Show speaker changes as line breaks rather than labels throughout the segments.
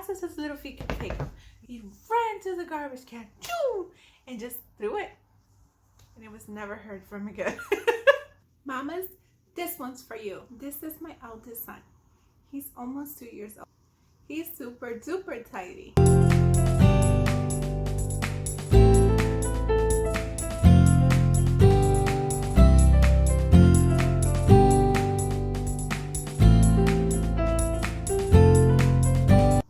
fast as his little feet could take him. He ran to the garbage can, choo, and just threw it. And it was never heard from again. Mamas, this one's for you. This is my eldest son. He's almost 2 years old. He's super duper tidy.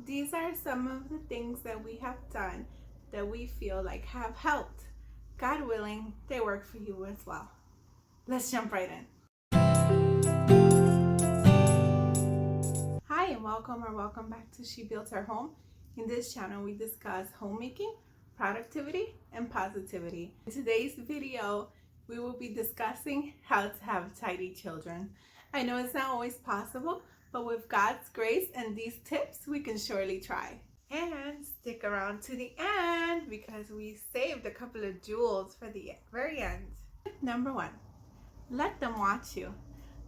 These are some of the things that we have done that we feel like have helped. God willing, they work for you as well. Let's jump right in. Hi and welcome back to She Built Her Home. In this channel we discuss homemaking, productivity, and positivity. In today's video we will be discussing how to have tidy children. I know it's not always possible, but with God's grace and these tips we can surely try. And stick around to the end because we saved a couple of jewels for the very end. Number 1, let them watch you.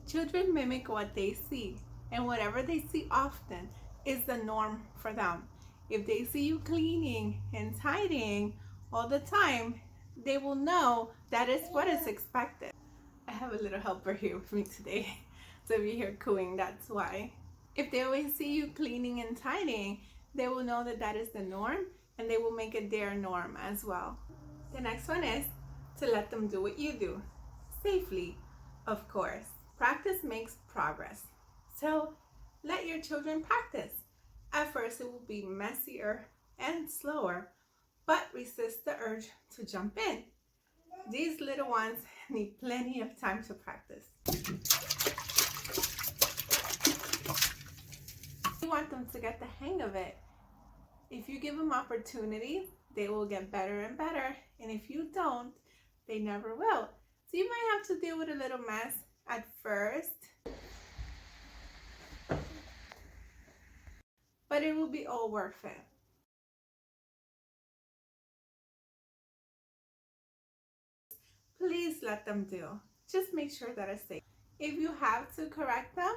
Children mimic what they see, and whatever they see often is the norm for them. If they see you cleaning and tidying all the time, they will know that is what is expected. I have a little helper here with me today, so if you hear cooing, that's why. If they always see you cleaning and tidying, they will know that that is the norm, and they will make it their norm as well. The next one is to let them do what you do, safely, of course. Practice makes progress. So let your children practice. At first it will be messier and slower, but resist the urge to jump in. These little ones need plenty of time to practice. You want them to get the hang of it. If you give them opportunity, they will get better and better. And if you don't, they never will. So you might have to deal with a little mess at first, but it will be all worth it. Please let them do. Just make sure that it's safe. If you have to correct them,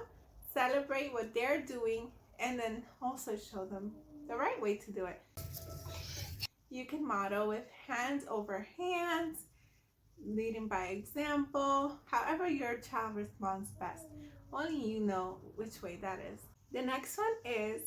celebrate what they're doing and then also show them the right way to do it. You can model with hands over hands, leading by example, however your child responds best. Only you know which way that is. The next one is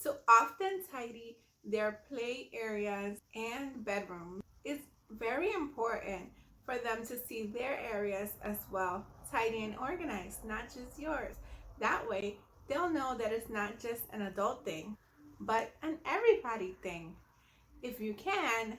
to often tidy their play areas and bedrooms. It's very important for them to see their areas as well, tidy and organized, not just yours. That way, they'll know that it's not just an adult thing, but an everybody thing. If you can,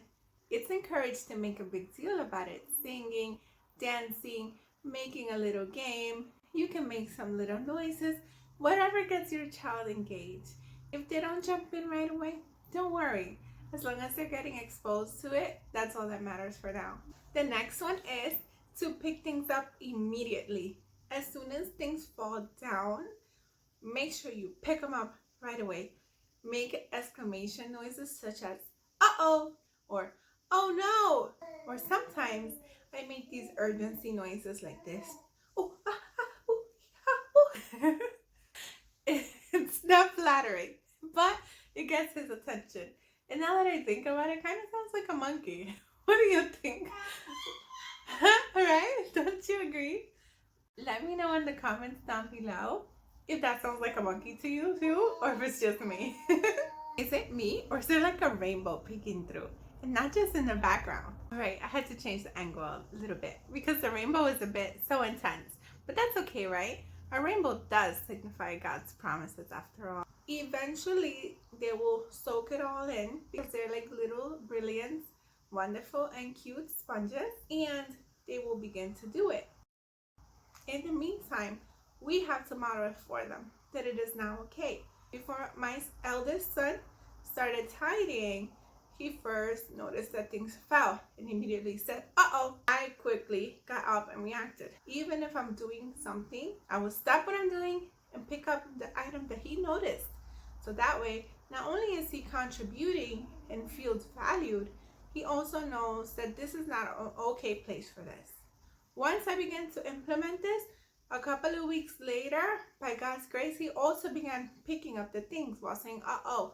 it's encouraged to make a big deal about it. Singing, dancing, making a little game. You can make some little noises, whatever gets your child engaged. If they don't jump in right away, don't worry. As long as they're getting exposed to it, that's all that matters for now. The next one is to pick things up immediately. As soon as things fall down, make sure you pick them up right away. Make exclamation noises such as, uh-oh, or oh no, or sometimes I make these urgency noises like this. Ooh, ah, ah, ooh, ah, ooh. It's not flattering, but it gets his attention. And now that I think about it, it kind of sounds like a monkey. What do you think? Alright, don't you agree? Let me know in the comments down below if that sounds like a monkey to you too, or if it's just me. Is it me, or is there like a rainbow peeking through? And not just in the background. Alright, I had to change the angle a little bit because the rainbow is a bit so intense. But that's okay, right? A rainbow does signify God's promises after all. Eventually, they will soak it all in because they're like little brilliant, wonderful and cute sponges, and they will begin to do it. In the meantime, we have to model it for them that it is now okay. Before my eldest son started tidying, he first noticed that things fell and immediately said, uh-oh. I quickly got up and reacted. Even if I'm doing something, I will stop what I'm doing and pick up the item that he noticed. So that way, not only is he contributing and feels valued, he also knows that this is not an okay place for this. Once I began to implement this, a couple of weeks later, by God's grace, he also began picking up the things while saying, uh-oh,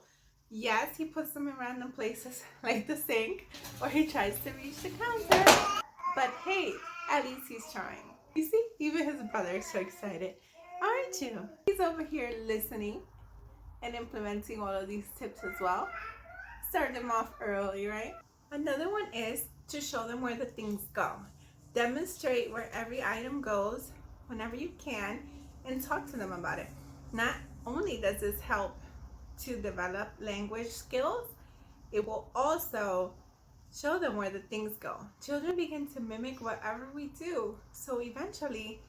Yes, he puts them in random places like the sink, or he tries to reach the counter. But hey, at least he's trying. You see, even his brother is so excited. Aren't you? He's over here listening and implementing all of these tips as well. Start them off early, right? Another one is to show them where the things go. Demonstrate where every item goes whenever you can and talk to them about it. Not only does this help to develop language skills, it will also show them where the things go. Children begin to mimic whatever we do, so eventually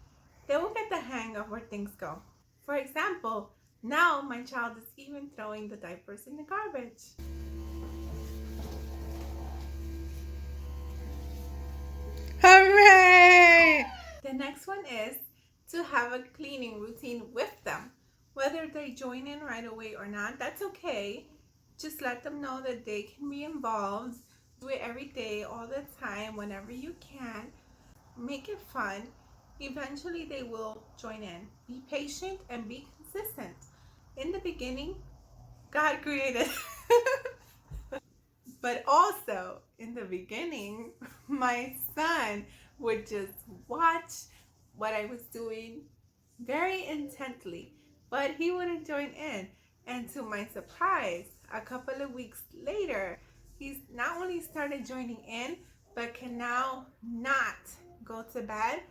they will get the hang of where things go. For example, now my child is even throwing the diapers in the garbage. Hooray! The next one is to have a cleaning routine with them. Whether they join in right away or not, that's okay. Just let them know that they can be involved. Do it every day, all the time, whenever you can. Make it fun. Eventually they will join in. Be patient and be consistent. In the beginning, God created. But also, in the beginning, my son would just watch what I was doing very intently, but he wouldn't join in. And to my surprise, a couple of weeks later, he's not only started joining in, but can now not go to bed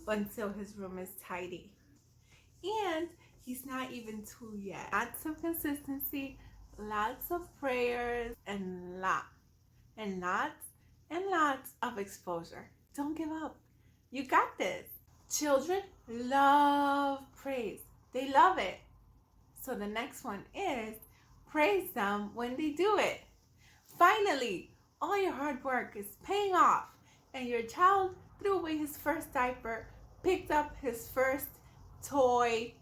until his room is tidy. And he's not even two yet. Lots of consistency, lots of prayers, and lots and lots of exposure. Don't give up. You got this. Children love praise. They love it. So the next one is praise them when they do it. Finally, all your hard work is paying off, and your child threw away his first diaper, picked up his first toy.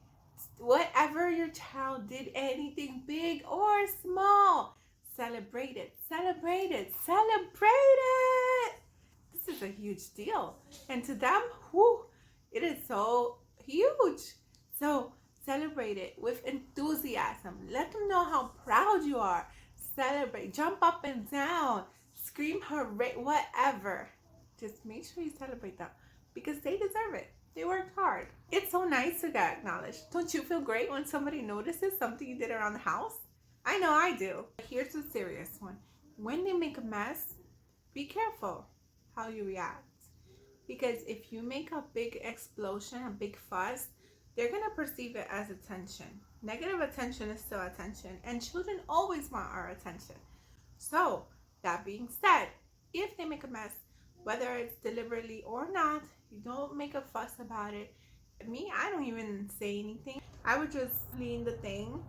Whatever your child did, anything big or small, celebrate it, celebrate it, celebrate it. This is a huge deal. And to them, whew, it is so huge. So celebrate it with enthusiasm. Let them know how proud you are. Celebrate, jump up and down, scream hooray, whatever. Just make sure you celebrate them because they deserve it. They worked hard. It's so nice to get acknowledged. Don't you feel great when somebody notices something you did around the house? I know I do. Here's a serious one. When they make a mess, be careful how you react. Because if you make a big explosion, a big fuss, they're going to perceive it as attention. Negative attention is still attention, and children always want our attention. So, that being said, if they make a mess, whether it's deliberately or not, you don't make a fuss about it. Me, I don't even say anything. I would just clean the thing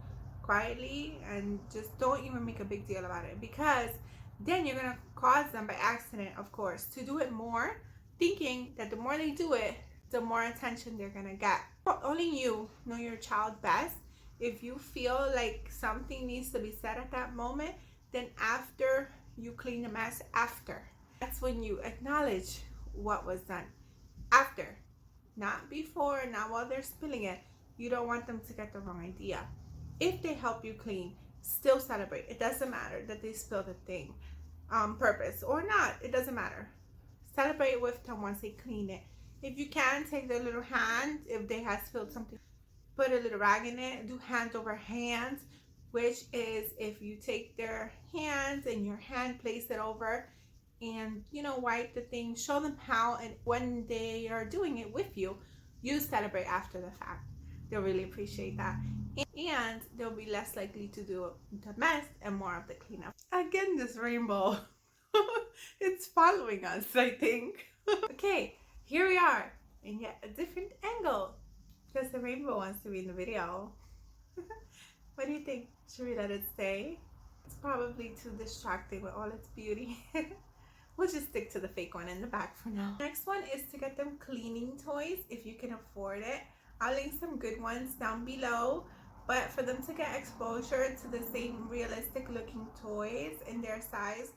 quietly and just don't even make a big deal about it, because then you're going to cause them by accident, of course, to do it more, thinking that the more they do it, the more attention they're going to get. Only you know your child best. If you feel like something needs to be said at that moment, then after you clean the mess, that's when you acknowledge what was done. After, not before, not while they're spilling it. You don't want them to get the wrong idea. If they help you clean, still celebrate. It doesn't matter that they spilled the thing on purpose or not. It doesn't matter. Celebrate with them once they clean it. If you can, take their little hand. If they have spilled something, put a little rag in it. Do hand over hands, which is if you take their hands and your hand, place it over and wipe the thing. Show them how, and when they are doing it with you, you celebrate after the fact. They'll really appreciate that, and they'll be less likely to do the mess and more of the cleanup. Again, this rainbow, it's following us, I think. Okay, here we are in yet a different angle because the rainbow wants to be in the video. What do you think? Should we let it stay? It's probably too distracting with all its beauty. We'll just stick to the fake one in the back for now. Next one is to get them cleaning toys if you can afford it. I'll link some good ones down below, but for them to get exposure to the same realistic looking toys in their size,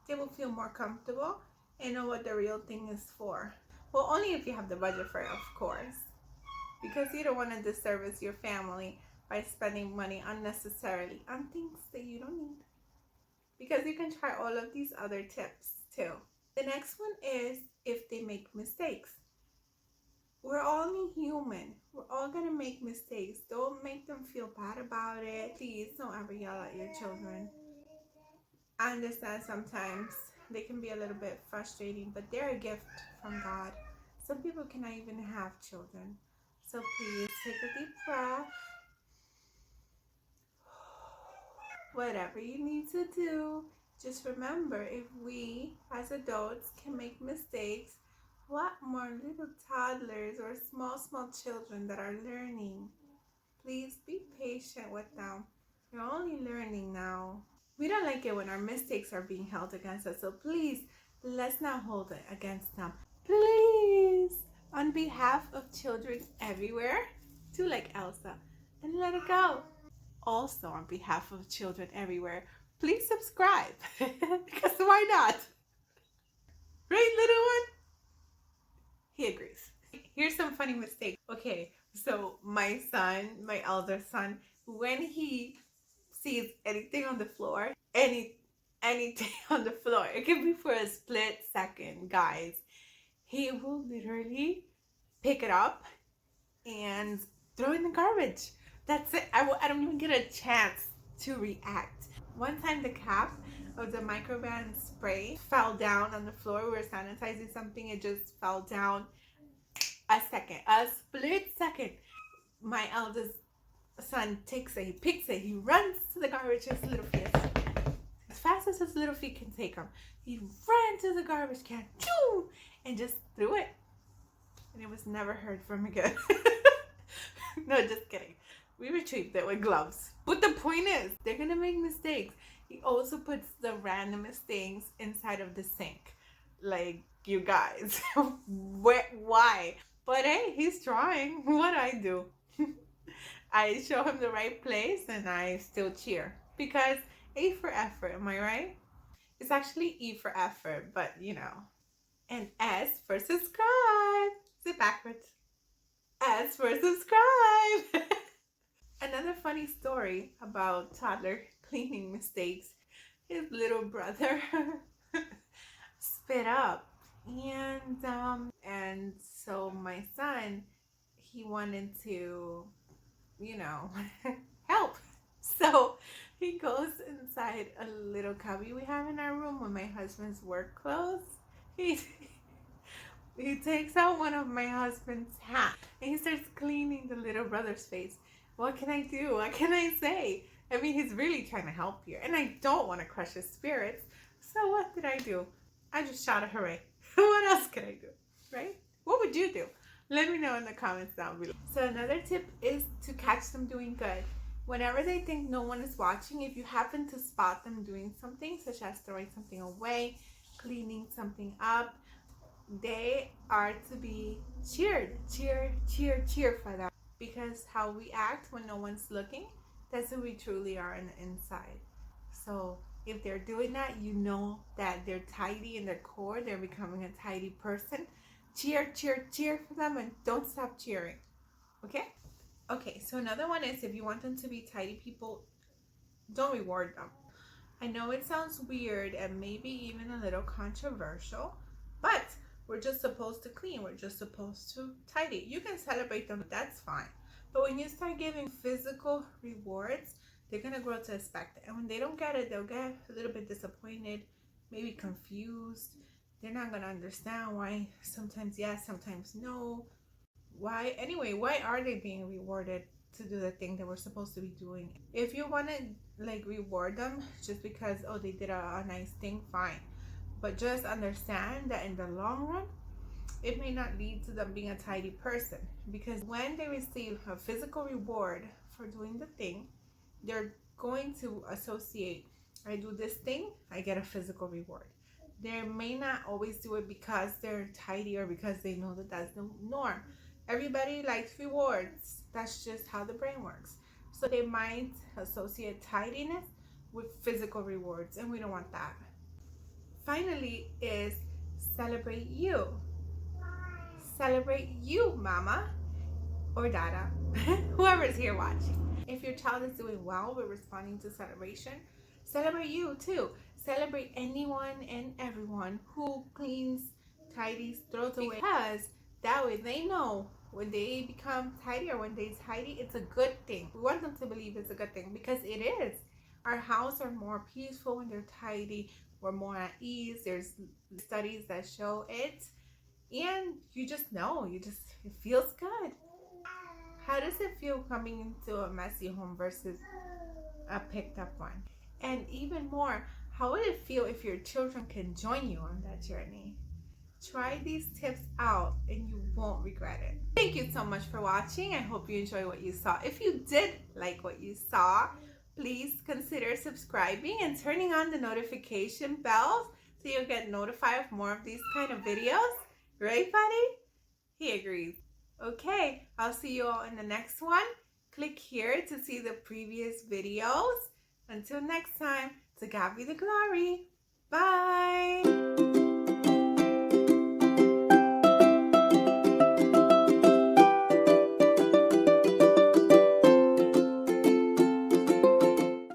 they will feel more comfortable and know what the real thing is for. Well, only if you have the budget for it, of course, because you don't want to disservice your family by spending money unnecessarily on things that you don't need. Because you can try all of these other tips too. The next one is if they make mistakes. We're all human. We're all gonna make mistakes. Don't make them feel bad about it. Please don't ever yell at your children. I understand sometimes they can be a little bit frustrating, but they're a gift from God. Some people cannot even have children. So please take a deep breath. Whatever you need to do, just remember, if we as adults can make mistakes, what more little toddlers or small children that are learning? Please be patient with them. They're only learning now. We don't like it when our mistakes are being held against us, so please, let's not hold it against them. Please, on behalf of children everywhere, do like Elsa and let it go. Also, on behalf of children everywhere, please subscribe. Because why not? Right, little one? He agrees. Here's some funny mistakes. Okay, so my son, my elder son, when he sees anything on the floor, anything on the floor, it can be for a split second, guys, he will literally pick it up and throw it in the garbage. That's it. I don't even get a chance to react. One time the cap of the microban spray fell down on the floor. We were sanitizing something. It just fell down. A split second. My eldest son takes it. He picks it. He runs to the garbage. His little feet, as fast as his little feet can take him, he ran to the garbage can, and just threw it. And it was never heard from again. No, just kidding. We retrieved it with gloves. But the point is, they're gonna make mistakes. He also puts the randomest things inside of the sink. Like, you guys, why? But hey, he's trying. What I do? I show him the right place and I still cheer. Because A for effort, am I right? It's actually E for effort, but you know. And S for subscribe. Is it backwards? S for subscribe. Another funny story about toddler cleaning mistakes. His little brother spit up, and so my son, he wanted to, help. So he goes inside a little cubby we have in our room with my husband's work clothes. He takes out one of my husband's hats and he starts cleaning the little brother's face. What can I do? What can I say? I mean, he's really trying to help here, and I don't want to crush his spirits. So what did I do? I just shouted hooray. What else could I do, right? What would you do? Let me know in the comments down below. So another tip is to catch them doing good. Whenever they think no one is watching, if you happen to spot them doing something, such as throwing something away, cleaning something up, they are to be cheered. Cheer for them. Because how we act when no one's looking, that's who we truly are on the inside. So if they're doing that, you know that they're tidy in their core, they're becoming a tidy person. Cheer for them and don't stop cheering. Okay, so another one is, if you want them to be tidy people, don't reward them. I know it sounds weird and maybe even a little controversial, but we're just supposed to clean. We're just supposed to tidy. You can celebrate them, that's fine. But when you start giving physical rewards, they're going to grow to expect it. And when they don't get it, they'll get a little bit disappointed, maybe confused. They're not going to understand why sometimes yes, sometimes no. Why are they being rewarded to do the thing that we're supposed to be doing? If you want to reward them just because, oh, they did a nice thing, fine. But just understand that in the long run, it may not lead to them being a tidy person. Because when they receive a physical reward for doing the thing, they're going to associate, I do this thing, I get a physical reward. They may not always do it because they're tidy or because they know that that's the norm. Everybody likes rewards. That's just how the brain works. So they might associate tidiness with physical rewards, and we don't want that. Finally is celebrate you. Celebrate you, mama or dada, whoever's here watching. If your child is doing well with responding to celebration, celebrate you too. Celebrate anyone and everyone who cleans, tidies, throws away, because that way they know when they become tidy or when they tidy, it's a good thing. We want them to believe it's a good thing because it is. Our house are more peaceful when they're tidy. We're more at ease. There's studies that show it, and you just know, it feels good. How does it feel coming into a messy home versus a picked up one? And even more, how would it feel if your children can join you on that journey? Try these tips out and you won't regret it. Thank you so much for watching. I hope you enjoy what you saw. If you did like what you saw, please consider subscribing and turning on the notification bells so you'll get notified of more of these kind of videos. Right, buddy? He agrees. Okay, I'll see you all in the next one. Click here to see the previous videos. Until next time, to God be the glory. Bye.